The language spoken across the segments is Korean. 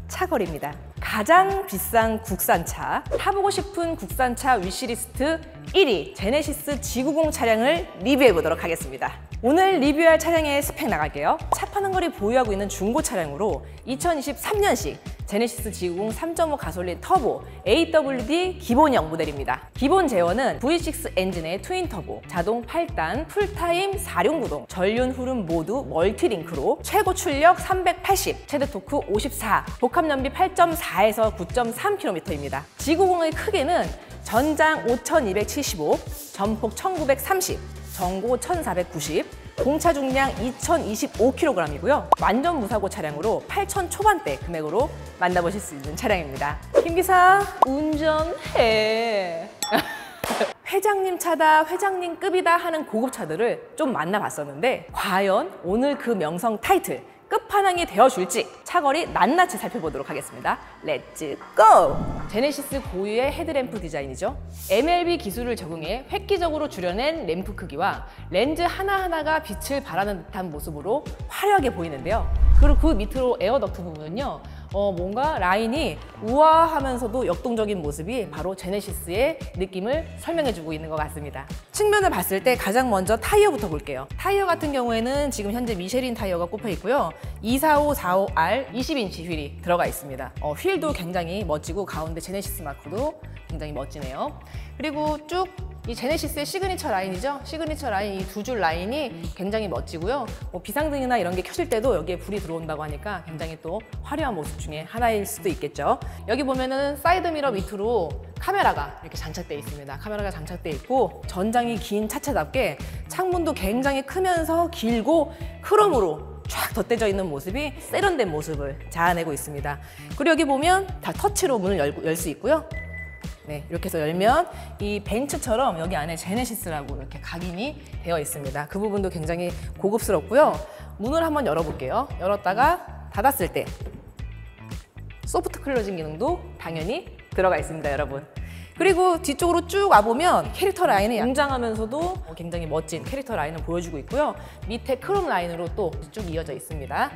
차거리입니다. 가장 비싼 국산차, 타보고 싶은 국산차 위시리스트 1위 제네시스 G90 차량을 리뷰해 보도록 하겠습니다. 오늘 리뷰할 차량의 스펙 나갈게요. 차 파는 거리 보유하고 있는 중고 차량으로 2023년식 제네시스 G90 3.5 가솔린 터보 AWD 기본형 모델입니다. 기본 제어는 V6 엔진의 트윈 터보, 자동 8단, 풀타임 4륜구동, 전륜 후륜 모두 멀티링크로 최고 출력 380, 최대 토크 54, 복합 연비 8.4에서 9.3km입니다. G90의 크기는 전장 5275, 전폭 1930, 전고 1490, 공차 중량 2025kg이고요. 완전 무사고 차량으로 8천 초반대 금액으로 만나보실 수 있는 차량입니다. 김기사, 운전해. 회장님 차다, 회장님급이다 하는 고급차들을 좀 만나봤었는데 과연 오늘 그 명성 타이틀 끝판왕이 되어줄지 차거리 낱낱이 살펴보도록 하겠습니다. 렛츠 고! 제네시스 고유의 헤드램프 디자인이죠. MLB 기술을 적용해 획기적으로 줄여낸 램프 크기와 렌즈 하나하나가 빛을 발하는 듯한 모습으로 화려하게 보이는데요. 그리고 그 밑으로 에어덕트 부분은요, 뭔가 라인이 우아하면서도 역동적인 모습이 바로 제네시스의 느낌을 설명해주고 있는 것 같습니다. 측면을 봤을 때 가장 먼저 타이어부터 볼게요. 타이어 같은 경우에는 지금 현재 미쉐린 타이어가 꼽혀 있고요. 245, 45R 20인치 휠이 들어가 있습니다. 휠도 굉장히 멋지고 가운데 제네시스 마크도 굉장히 멋지네요. 그리고 쭉 이 제네시스의 시그니처 라인이죠. 시그니처 라인, 이 두 줄 라인이 굉장히 멋지고요. 비상등이나 이런 게 켜질 때도 여기에 불이 들어온다고 하니까 굉장히 또 화려한 모습 중에 하나일 수도 있겠죠. 여기 보면은 사이드 미러 밑으로 카메라가 이렇게 장착되어 있습니다. 카메라가 장착되어 있고 전장이 긴 차체답게 창문도 굉장히 크면서 길고 크롬으로 쫙 덧대져 있는 모습이 세련된 모습을 자아내고 있습니다. 그리고 여기 보면 다 터치로 문을 열 수 있고요. 네, 이렇게 해서 열면 이 벤츠처럼 여기 안에 제네시스라고 이렇게 각인이 되어 있습니다. 그 부분도 굉장히 고급스럽고요. 문을 한번 열어볼게요. 열었다가 닫았을 때 소프트 클로징 기능도 당연히 들어가 있습니다, 여러분. 그리고 뒤쪽으로 쭉 와보면 캐릭터 라인이 웅장하면서도 굉장히 멋진 캐릭터 라인을 보여주고 있고요. 밑에 크롬 라인으로 또 쭉 이어져 있습니다.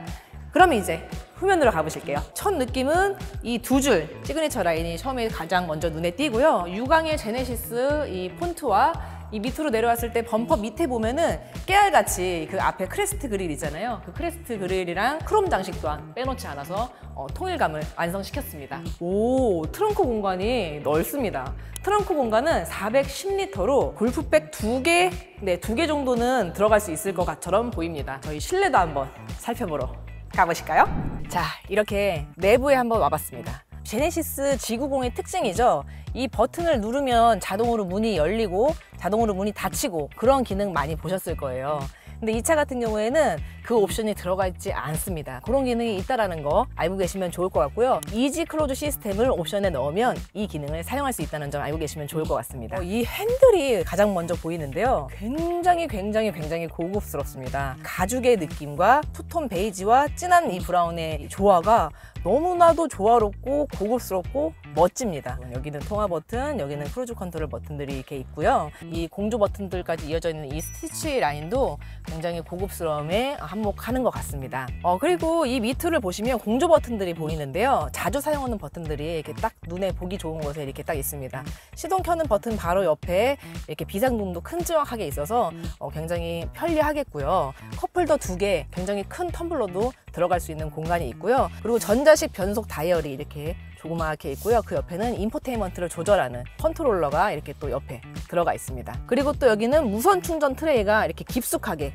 그러면 이제 후면으로 가보실게요. 첫 느낌은 이 두 줄 시그니처 라인이 처음에 가장 먼저 눈에 띄고요. 유광의 제네시스 이 폰트와 이 밑으로 내려왔을 때 범퍼 밑에 보면은 깨알같이 그 앞에 크레스트 그릴 있잖아요. 그 크레스트 그릴이랑 크롬 장식 또한 빼놓지 않아서 통일감을 완성시켰습니다. 오, 트렁크 공간이 넓습니다. 트렁크 공간은 410리터로 골프백 2개, 네, 2개 정도는 들어갈 수 있을 것처럼 보입니다. 저희 실내도 한번 살펴보러 가보실까요? 자, 이렇게 내부에 한번 와봤습니다. 제네시스 G90의 특징이죠. 이 버튼을 누르면 자동으로 문이 열리고 자동으로 문이 닫히고 그런 기능 많이 보셨을 거예요. 근데 이 차 같은 경우에는 그 옵션이 들어가 있지 않습니다. 그런 기능이 있다는 거 알고 계시면 좋을 것 같고요. 이지 클로즈 시스템을 옵션에 넣으면 이 기능을 사용할 수 있다는 점 알고 계시면 좋을 것 같습니다. 이 핸들이 가장 먼저 보이는데요. 굉장히 고급스럽습니다. 가죽의 느낌과 투톤 베이지와 진한 이 브라운의 조화가 너무나도 조화롭고 고급스럽고 멋집니다. 여기는 통화 버튼, 여기는 크루즈 컨트롤 버튼들이 이렇게 있고요. 이 공조 버튼들까지 이어져 있는 이 스티치 라인도 굉장히 고급스러움에 한몫하는 것 같습니다. 그리고 이 밑을 보시면 공조 버튼들이 보이는데요. 자주 사용하는 버튼들이 이렇게 딱 눈에 보기 좋은 곳에 이렇게 딱 있습니다. 시동 켜는 버튼 바로 옆에 이렇게 비상등도 큼지막하게 있어서 굉장히 편리하겠고요. 컵홀더 2개, 굉장히 큰 텀블러도 들어갈 수 있는 공간이 있고요. 그리고 전자식 변속 다이얼이 이렇게 조그맣게 있고요. 그 옆에는 인포테인먼트를 조절하는 컨트롤러가 이렇게 또 옆에 들어가 있습니다. 그리고 또 여기는 무선 충전 트레이가 이렇게 깊숙하게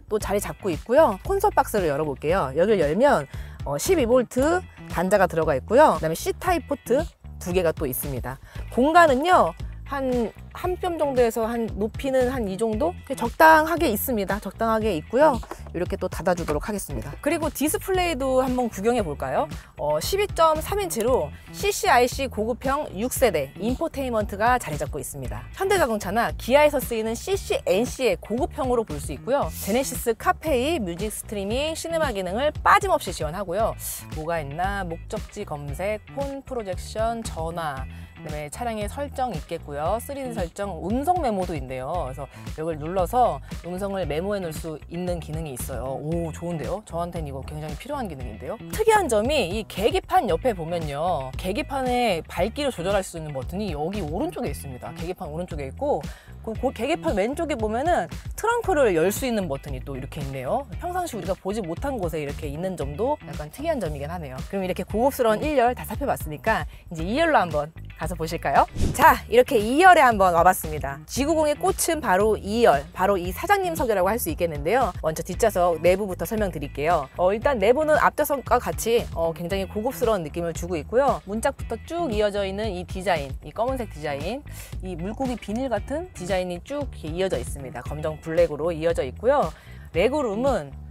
또 자리 잡고 있고요. 콘솔 박스를 열어볼게요. 여기를 열면 12V 단자가 들어가 있고요. 그다음에 C타입 포트 2개가 또 있습니다. 공간은요, 한 뼘 정도에서 높이는 한 이 정도? 적당하게 있습니다. 적당하게 있고요. 이렇게 또 닫아주도록 하겠습니다. 그리고 디스플레이도 한번 구경해 볼까요? 12.3인치로 CCIC 고급형 6세대 인포테인먼트가 자리 잡고 있습니다. 현대자동차나 기아에서 쓰이는 CCNC의 고급형으로 볼 수 있고요. 제네시스 카페이, 뮤직 스트리밍, 시네마 기능을 빠짐없이 지원하고요. 뭐가 있나? 목적지 검색, 폰 프로젝션, 전화, 그다음에 차량의 설정 있겠고요. 3D 설정 설정 음성 메모도 있네요. 그래서 이걸 눌러서 음성을 메모해 놓을 수 있는 기능이 있어요. 오, 좋은데요? 저한테는 이거 굉장히 필요한 기능인데요. 특이한 점이 이 계기판 옆에 보면요, 계기판의 밝기를 조절할 수 있는 버튼이 여기 오른쪽에 있습니다. 계기판 오른쪽에 있고, 그 계기판 왼쪽에 보면은 트렁크를 열 수 있는 버튼이 또 이렇게 있네요. 평상시 우리가 보지 못한 곳에 이렇게 있는 점도 약간 특이한 점이긴 하네요. 그럼 이렇게 고급스러운 1열 다 살펴봤으니까 이제 2열로 한번 가서 보실까요? 자, 이렇게 2열에 한번 와봤습니다. 지구공의 꽃은 바로 2열, 바로 이 사장님석이라고 할 수 있겠는데요. 먼저 뒷좌석 내부부터 설명드릴게요. 일단 내부는 앞좌석과 같이 굉장히 고급스러운 느낌을 주고 있고요. 문짝부터 쭉 이어져 있는 이 디자인, 이 검은색 디자인, 이 물고기 비닐 같은 디자인이 쭉 이렇게 이어져 있습니다. 검정 블랙으로 이어져 있고요. 레그룸은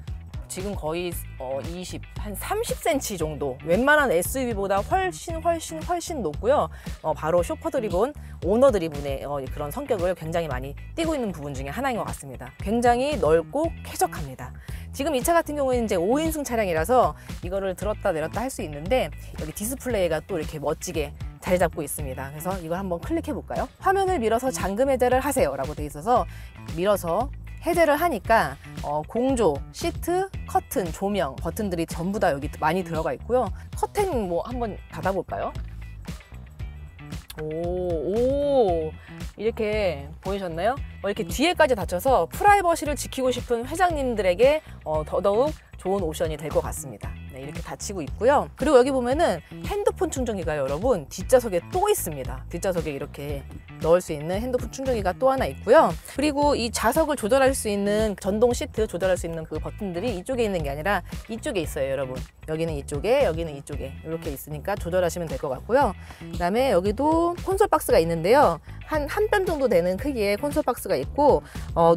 지금 거의 한 30cm 정도, 웬만한 SUV보다 훨씬 높고요. 바로 쇼퍼 드리븐, 오너 드리븐의 그런 성격을 굉장히 많이 띠고 있는 부분 중에 하나인 것 같습니다. 굉장히 넓고 쾌적합니다. 지금 이 차 같은 경우에는 이제 5인승 차량이라서 이거를 들었다 내렸다 할 수 있는데, 여기 디스플레이가 또 이렇게 멋지게 자리 잡고 있습니다. 그래서 이걸 한번 클릭해 볼까요? 화면을 밀어서 잠금 해제를 하세요 라고 돼 있어서 밀어서 해제를 하니까 공조, 시트, 커튼, 조명 버튼들이 전부 다 여기 많이 들어가 있고요. 커튼 뭐 한번 닫아볼까요? 오, 이렇게 보이셨나요? 이렇게 뒤에까지 닫혀서 프라이버시를 지키고 싶은 회장님들에게 더더욱 좋은 옵션이 될 것 같습니다. 네, 이렇게 닫히고 있고요. 그리고 여기 보면은 핸드폰 충전기가 여러분 뒷좌석에 또 있습니다. 뒷좌석에 이렇게 넣을 수 있는 핸드폰 충전기가 또 하나 있고요. 그리고 이 좌석을 조절할 수 있는 전동 시트 조절할 수 있는 그 버튼들이 이쪽에 있는 게 아니라 이쪽에 있어요, 여러분. 여기는 이쪽에, 여기는 이쪽에 이렇게 있으니까 조절하시면 될 것 같고요. 그 다음에 여기도 콘솔 박스가 있는데요. 한 뼘 정도 되는 크기의 콘솔 박스가 있고,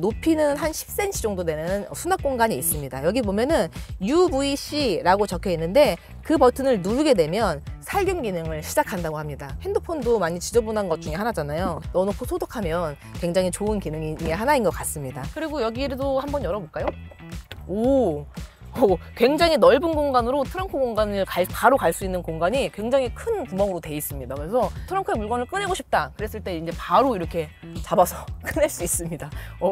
높이는 한 10cm 정도 되는 수납 공간이 있습니다. 여기 보면은 UVC라고 적혀 있는데 그 버튼을 누르게 되면 살균 기능을 시작한다고 합니다. 핸드폰도 많이 지저분한 것 중에 하나잖아요. 넣어놓고 소독하면 굉장히 좋은 기능이 하나인 것 같습니다. 그리고 여기도 한번 열어볼까요? 오, 굉장히 넓은 공간으로 트렁크 공간을 바로 갈 수 있는 공간이 굉장히 큰 구멍으로 돼 있습니다. 그래서 트렁크에 물건을 꺼내고 싶다 그랬을 때 이제 바로 이렇게 잡아서 꺼낼 수 있습니다.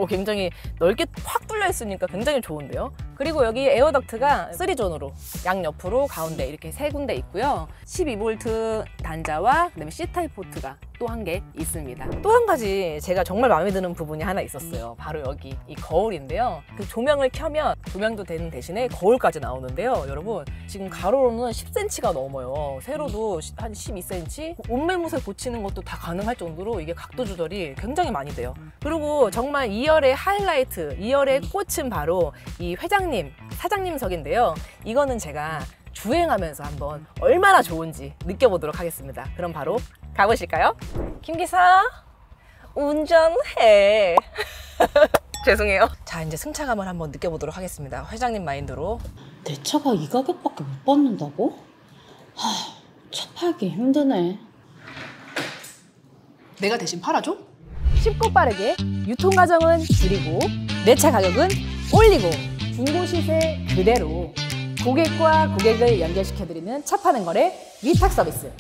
굉장히 넓게 확 뚫려 있으니까 굉장히 좋은데요. 그리고 여기 에어덕트가 3존으로 양옆으로 가운데 이렇게 세 군데 있고요. 12V 단자와 그다음에 C타입 포트가 또 한 개 있습니다. 또 한 가지 제가 정말 마음에 드는 부분이 하나 있었어요. 바로 여기 이 거울인데요. 그 조명을 켜면 조명도 되는 대신에 거울까지 나오는데요. 여러분, 지금 가로로는 10cm가 넘어요. 세로도 한 12cm, 옷매무새 고치는 것도 다 가능할 정도로 이게 각도 조절이 굉장히 많이 돼요. 그리고 정말 2열의 하이라이트, 2열의 꽃은 바로 이 회장님, 사장님석인데요. 이거는 제가 주행하면서 한번 얼마나 좋은지 느껴보도록 하겠습니다. 그럼 바로 가보실까요? 김기사, 운전해. 죄송해요. 자, 이제 승차감을 한번 느껴보도록 하겠습니다. 회장님 마인드로. 내 차가 이 가격밖에 못 받는다고? 차 팔기 힘드네. 내가 대신 팔아줘? 쉽고 빠르게 유통 과정은 줄이고 내 차 가격은 올리고 중고 시세 그대로 고객과 고객을 연결시켜드리는 차 파는 거래 위탁 서비스.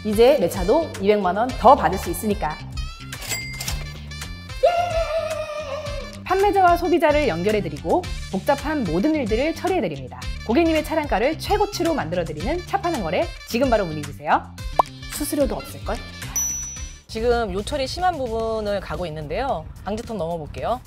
이제 내 차도 200만 원 더 받을 수 있으니까. 판매자와 소비자를 연결해드리고 복잡한 모든 일들을 처리해드립니다. 고객님의 차량가를 최고치로 만들어드리는 차 파는 거래 지금 바로 문의주세요. 수수료도 없을걸? 지금 요철이 심한 부분을 가고 있는데요. 방지턱 넘어볼게요.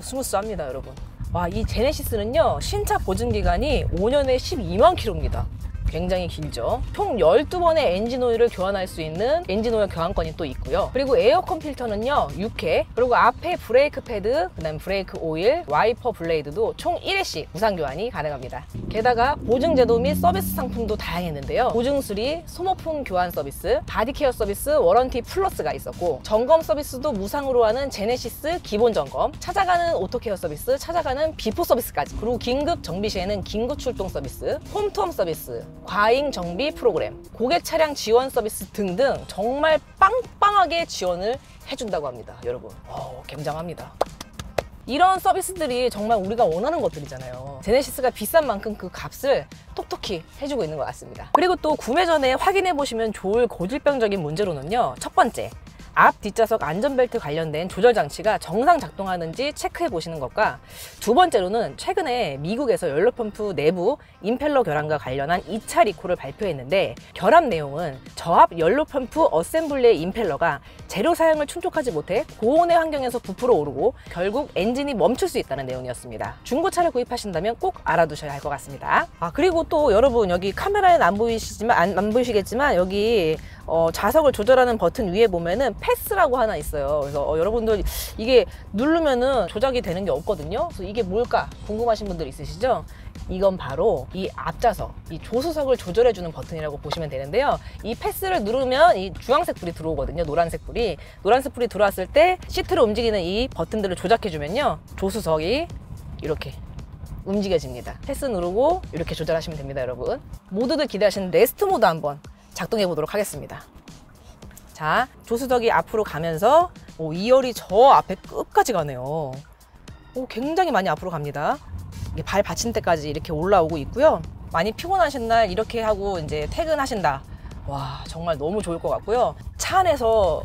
스무스합니다, 여러분. 와, 이 제네시스는요, 신차 보증기간이 5년에 12만 킬로입니다. 굉장히 길죠. 총 12번의 엔진오일을 교환할 수 있는 엔진오일 교환권이 또 있고요. 그리고 에어컨 필터는요 6회, 그리고 앞에 브레이크 패드, 그 다음 브레이크 오일, 와이퍼 블레이드도 총 1회씩 무상 교환이 가능합니다. 게다가 보증제도 및 서비스 상품도 다양했는데요. 보증 수리, 소모품 교환 서비스, 바디케어 서비스, 워런티 플러스가 있었고, 점검 서비스도 무상으로 하는 제네시스 기본 점검, 찾아가는 오토케어 서비스, 찾아가는 비포 서비스까지, 그리고 긴급 정비 시에는 긴급 출동 서비스, 홈투엄 서비스, 과잉 정비 프로그램, 고객 차량 지원 서비스 등등 정말 빵빵하게 지원을 해준다고 합니다. 여러분, 굉장합니다. 이런 서비스들이 정말 우리가 원하는 것들이잖아요. 제네시스가 비싼 만큼 그 값을 톡톡히 해주고 있는 것 같습니다. 그리고 또 구매 전에 확인해 보시면 좋을 고질병적인 문제로는요, 첫 번째, 앞 뒷좌석 안전벨트 관련된 조절 장치가 정상 작동하는지 체크해 보시는 것과, 두 번째로는 최근에 미국에서 연료펌프 내부 임펠러 결함과 관련한 2차 리콜을 발표했는데, 결함 내용은 저압 연료펌프 어셈블리의 임펠러가 재료 사용을 충족하지 못해 고온의 환경에서 부풀어 오르고 결국 엔진이 멈출 수 있다는 내용이었습니다. 중고차를 구입하신다면 꼭 알아두셔야 할 것 같습니다. 그리고 또 여러분, 여기 카메라에는 안 보이시겠지만 여기 좌석을 조절하는 버튼 위에 보면은 패스라고 하나 있어요. 그래서 여러분들 이게 누르면은 조작이 되는 게 없거든요. 그래서 이게 뭘까 궁금하신 분들 있으시죠? 이건 바로 이 앞좌석, 이 조수석을 조절해주는 버튼이라고 보시면 되는데요. 이 패스를 누르면 이 주황색 불이 들어오거든요. 노란색 불이 들어왔을 때 시트를 움직이는 이 버튼들을 조작해주면요, 조수석이 이렇게 움직여집니다. 패스 누르고 이렇게 조절하시면 됩니다, 여러분. 모두들 기대하시는 레스트 모드 한번 작동해 보도록 하겠습니다. 자, 조수석이 앞으로 가면서 2열이 저 앞에 끝까지 가네요. 굉장히 많이 앞으로 갑니다. 이게 발 받침대까지 이렇게 올라오고 있고요. 많이 피곤하신 날 이렇게 하고 이제 퇴근하신다. 와, 정말 너무 좋을 것 같고요. 차 안에서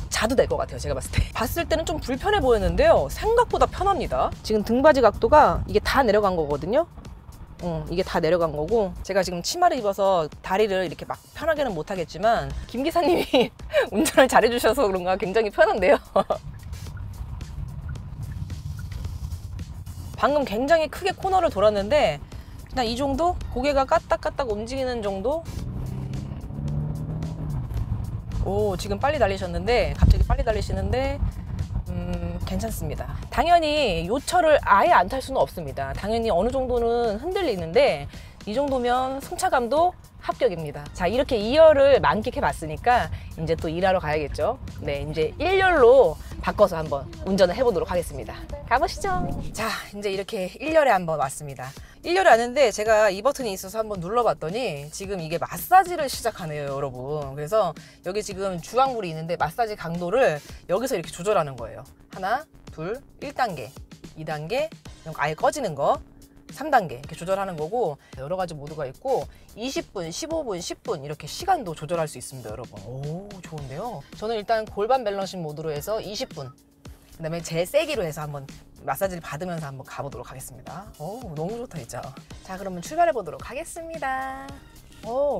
자도 될 것 같아요. 제가 봤을 때는 좀 불편해 보였는데요, 생각보다 편합니다. 지금 등받이 각도가 이게 다 내려간 거거든요. 이게 다 내려간 거고, 제가 지금 치마를 입어서 다리를 이렇게 막 편하게는 못 하겠지만 김 기사님이 운전을 잘해 주셔서 그런가 굉장히 편한데요. 방금 굉장히 크게 코너를 돌았는데 그냥 이 정도? 고개가 까딱까딱 움직이는 정도? 지금 빨리 달리셨는데, 갑자기 빨리 달리시는데 괜찮습니다. 당연히 요철을 아예 안 탈 수는 없습니다. 당연히 어느 정도는 흔들리는데 이 정도면 승차감도 합격입니다. 자, 이렇게 2열을 만끽해 봤으니까 이제 또 일하러 가야겠죠. 네, 이제 1열로 바꿔서 한번 운전을 해보도록 하겠습니다. 가보시죠. 자, 이제 이렇게 1열에 한번 왔습니다. 1열에 왔는데 제가 이 버튼이 있어서 한번 눌러봤더니 지금 이게 마사지를 시작하네요, 여러분. 그래서 여기 지금 주황불이 있는데 마사지 강도를 여기서 이렇게 조절하는 거예요. 하나, 둘, 1단계, 2단계, 아예 꺼지는 거, 3단계 이렇게 조절하는 거고, 여러 가지 모드가 있고 20분, 15분, 10분 이렇게 시간도 조절할 수 있습니다, 여러분. 좋은데요. 저는 일단 골반 밸런싱 모드로 해서 20분, 그 다음에 제세기로 해서 한번 마사지를 받으면서 한번 가보도록 하겠습니다. 너무 좋다 진짜. 자, 그러면 출발해 보도록 하겠습니다.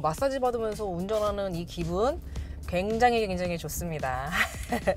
마사지 받으면서 운전하는 이 기분 굉장히 좋습니다.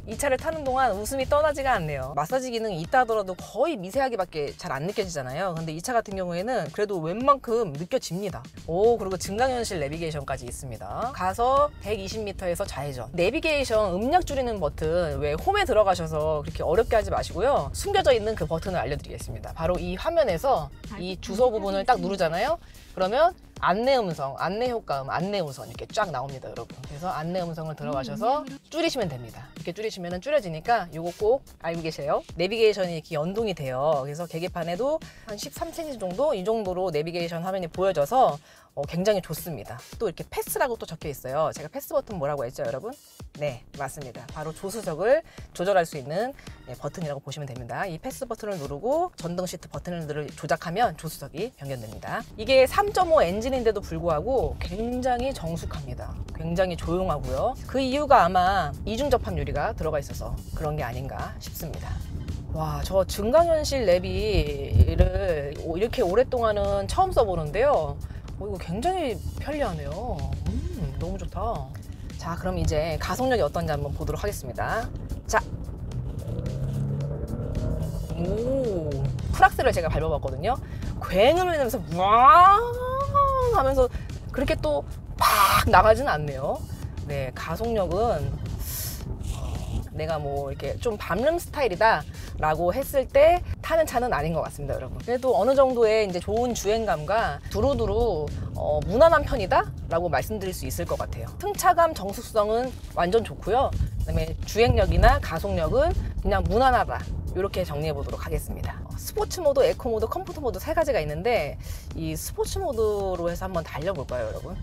이 차를 타는 동안 웃음이 떠나지가 않네요. 마사지 기능이 있다 하더라도 거의 미세하게밖에 잘 안 느껴지잖아요. 근데 이 차 같은 경우에는 그래도 웬만큼 느껴집니다. 그리고 증강현실 내비게이션까지 있습니다. 가서 120m에서 좌회전. 내비게이션 음력 줄이는 버튼, 왜 홈에 들어가셔서 그렇게 어렵게 하지 마시고요. 숨겨져 있는 그 버튼을 알려드리겠습니다. 바로 이 화면에서 이 주소 부분을 딱 누르잖아요. 그러면 안내 음성, 안내 효과음, 안내 우선 이렇게 쫙 나옵니다, 여러분. 그래서 안내 음성을 들어가셔서 줄이시면 됩니다. 이렇게 줄이시면 줄여지니까 이거 꼭 알고 계세요. 내비게이션이 이렇게 연동이 돼요. 그래서 계기판에도 한 13cm 정도, 이 정도로 내비게이션 화면이 보여져서 굉장히 좋습니다. 또 이렇게 패스라고 또 적혀 있어요. 제가 패스 버튼 뭐라고 했죠, 여러분? 네, 맞습니다. 바로 조수석을 조절할 수 있는 버튼이라고 보시면 됩니다. 이 패스 버튼을 누르고 전등 시트 버튼을 조작하면 조수석이 변경됩니다. 이게 3.5 엔진인데도 불구하고 굉장히 정숙합니다. 굉장히 조용하고요. 그 이유가 아마 이중 접합 유리가 들어가 있어서 그런 게 아닌가 싶습니다. 와, 저 증강현실 내비를 이렇게 오랫동안은 처음 써보는데요. 이거 굉장히 편리하네요. 너무 좋다. 자, 그럼 이제 가속력이 어떤지 한번 보도록 하겠습니다. 자, 풀악셀을 제가 밟아봤거든요. 굉음을 내면서 왕 하면서 그렇게 또 팍 나가지는 않네요. 네, 가속력은 내가 뭐 이렇게 좀 밤름 스타일이다 라고 했을 때 타는 차는 아닌 것 같습니다, 여러분. 그래도 어느 정도의 이제 좋은 주행감과 두루두루 무난한 편이다 라고 말씀드릴 수 있을 것 같아요. 승차감, 정숙성은 완전 좋고요. 그다음에 주행력이나 가속력은 그냥 무난하다, 이렇게 정리해 보도록 하겠습니다. 스포츠 모드, 에코 모드, 컴포트 모드 세 가지가 있는데 이 스포츠 모드로 해서 한번 달려볼까요, 여러분?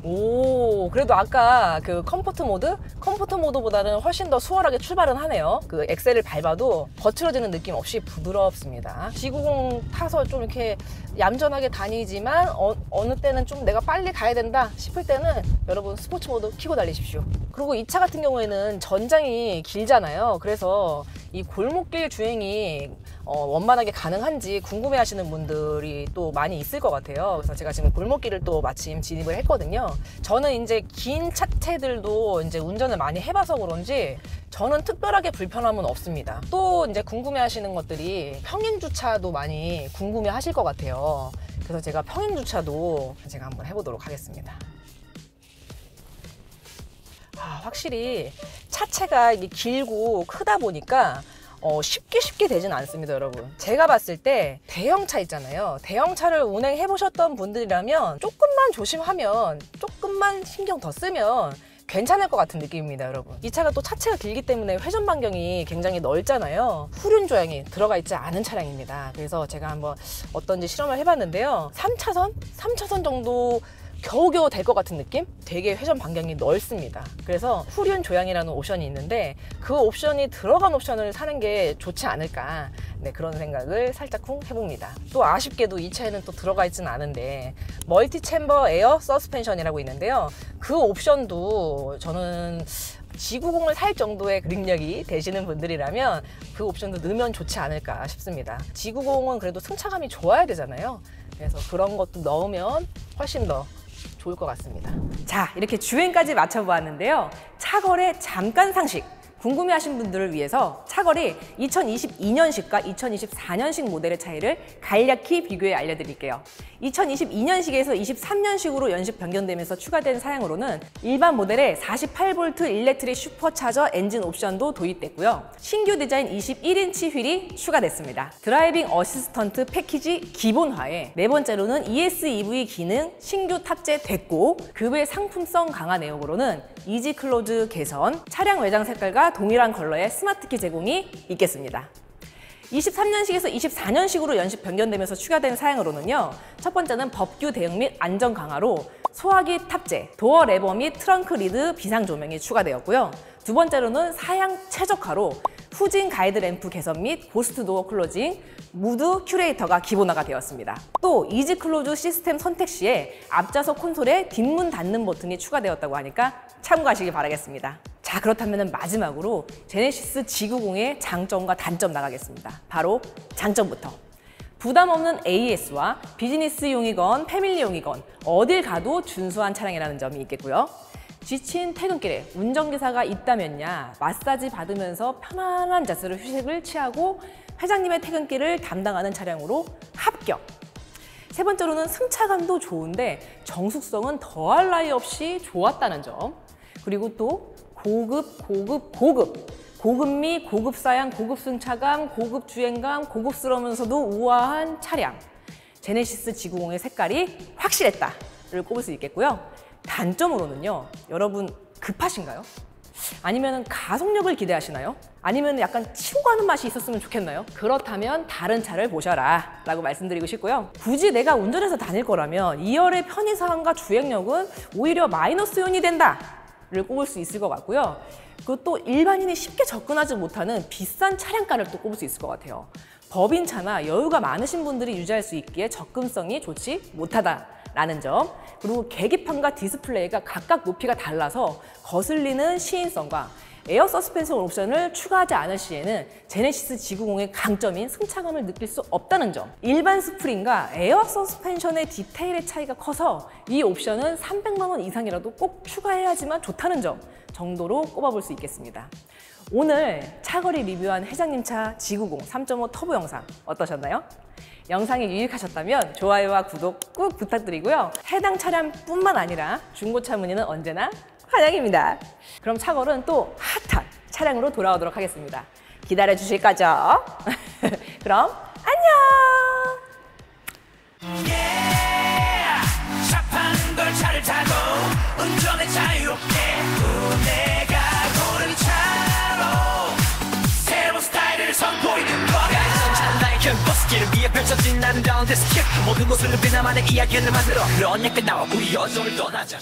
오, 그래도 아까 그 컴포트 모드보다는 훨씬 더 수월하게 출발은 하네요. 그 엑셀을 밟아도 거칠어지는 느낌 없이 부드럽습니다. G90 타서 좀 이렇게 얌전하게 다니지만 어느 때는 좀 내가 빨리 가야 된다 싶을 때는 여러분 스포츠 모드 켜고 달리십시오. 그리고 이 차 같은 경우에는 전장이 길잖아요. 그래서 이 골목길 주행이 원만하게 가능한지 궁금해 하시는 분들이 또 많이 있을 것 같아요. 그래서 제가 지금 골목길을 또 마침 진입을 했거든요. 저는 이제 긴 차체들도 이제 운전을 많이 해봐서 그런지 저는 특별하게 불편함은 없습니다. 또 이제 궁금해 하시는 것들이 평행주차도 많이 궁금해 하실 것 같아요. 그래서 제가 평행주차도 제가 한번 해보도록 하겠습니다. 확실히 차체가 이게 길고 크다 보니까 쉽게 되진 않습니다, 여러분. 제가 봤을 때 대형차 있잖아요. 대형차를 운행해 보셨던 분들이라면 조금만 조심하면, 조금만 신경 더 쓰면 괜찮을 것 같은 느낌입니다, 여러분. 이 차가 또 차체가 길기 때문에 회전 반경이 굉장히 넓잖아요. 후륜 조향이 들어가 있지 않은 차량입니다. 그래서 제가 한번 어떤지 실험을 해봤는데요. 3차선 정도 겨우겨우 될 것 같은 느낌? 되게 회전 반경이 넓습니다. 그래서 후륜 조향이라는 옵션이 있는데 그 옵션이 들어간 옵션을 사는 게 좋지 않을까, 네, 그런 생각을 살짝쿵 해봅니다. 또 아쉽게도 이 차에는 또 들어가 있지는 않은데 멀티 챔버 에어 서스펜션이라고 있는데요. 그 옵션도 저는 G90을 살 정도의 능력이 되시는 분들이라면 그 옵션도 넣으면 좋지 않을까 싶습니다. G90은 그래도 승차감이 좋아야 되잖아요. 그래서 그런 것도 넣으면 훨씬 더 좋을 것 같습니다. 자, 이렇게 주행까지 마쳐보았는데요. 차거래 잠깐 상식 궁금해하신 분들을 위해서 차거리 2022년식과 2024년식 모델의 차이를 간략히 비교해 알려드릴게요. 2022년식에서 23년식으로 연식 변경되면서 추가된 사양으로는 일반 모델에 48V 일렉트릭 슈퍼차저 엔진 옵션도 도입됐고요. 신규 디자인 21인치 휠이 추가됐습니다. 드라이빙 어시스턴트 패키지 기본화에 네 번째로는 ES-EV 기능 신규 탑재됐고, 그 외 상품성 강화 내용으로는 이지 클로즈 개선, 차량 외장 색깔과 동일한 컬러의 스마트키 제공이 있겠습니다. 23년식에서 24년식으로 연식 변경되면서 추가된 사양으로는요. 첫 번째는 법규 대응 및 안전 강화로 소화기 탑재, 도어 레버 및 트렁크 리드 비상 조명이 추가되었고요. 두 번째로는 사양 최적화로 후진 가이드 램프 개선 및 고스트 도어 클로징, 무드 큐레이터가 기본화가 되었습니다. 또 이지 클로즈 시스템 선택 시에 앞좌석 콘솔에 뒷문 닫는 버튼이 추가되었다고 하니까 참고하시기 바라겠습니다. 자, 그렇다면 마지막으로 제네시스 G90의 장점과 단점 나가겠습니다. 바로 장점부터. 부담 없는 AS와 비즈니스용이건 패밀리용이건 어딜 가도 준수한 차량이라는 점이 있겠고요. 지친 퇴근길에 운전기사가 있다면야 마사지 받으면서 편안한 자세로 휴식을 취하고 회장님의 퇴근길을 담당하는 차량으로 합격! 세 번째로는 승차감도 좋은데 정숙성은 더할 나위 없이 좋았다는 점. 그리고 또 고급미, 고급 사양, 고급 승차감, 고급 주행감, 고급스러우면서도 우아한 차량. 제네시스 G90의 색깔이 확실했다를 꼽을 수 있겠고요. 단점으로는요, 여러분 급하신가요? 아니면 가속력을 기대하시나요? 아니면 약간 치고 가는 맛이 있었으면 좋겠나요? 그렇다면 다른 차를 보셔라 라고 말씀드리고 싶고요. 굳이 내가 운전해서 다닐 거라면 2열의 편의사항과 주행력은 오히려 마이너스 요인이 된다 를 꼽을 수 있을 것 같고요. 그것도 일반인이 쉽게 접근하지 못하는 비싼 차량가를 또 꼽을 수 있을 것 같아요. 법인차나 여유가 많으신 분들이 유지할 수 있기에 접근성이 좋지 못하다라는 점. 그리고 계기판과 디스플레이가 각각 높이가 달라서 거슬리는 시인성과 에어 서스펜션 옵션을 추가하지 않을 시에는 제네시스 G90의 강점인 승차감을 느낄 수 없다는 점. 일반 스프링과 에어 서스펜션의 디테일의 차이가 커서 이 옵션은 300만 원 이상이라도 꼭 추가해야지만 좋다는 점 정도로 꼽아볼 수 있겠습니다. 오늘 차거리 리뷰한 회장님 차 G90 3.5 터보 영상 어떠셨나요? 영상이 유익하셨다면 좋아요와 구독 꾹 부탁드리고요. 해당 차량뿐만 아니라 중고차 문의는 언제나 환영입니다. 그럼 차걸은 또 핫한 차량으로 돌아오도록 하겠습니다. 기다려주실 거죠? 그럼 안녕! 샤판 걸 차를 타고 운전에 자유롭게 내가 고른 차로 새로운 스타일을 선보이는 거야. 나의 견버스길을 위해 펼쳐진 아름다운 데스크 모든 곳을 누비 나만의 이야기를 만들어 그러니까 나와 우리 여정을 떠나자.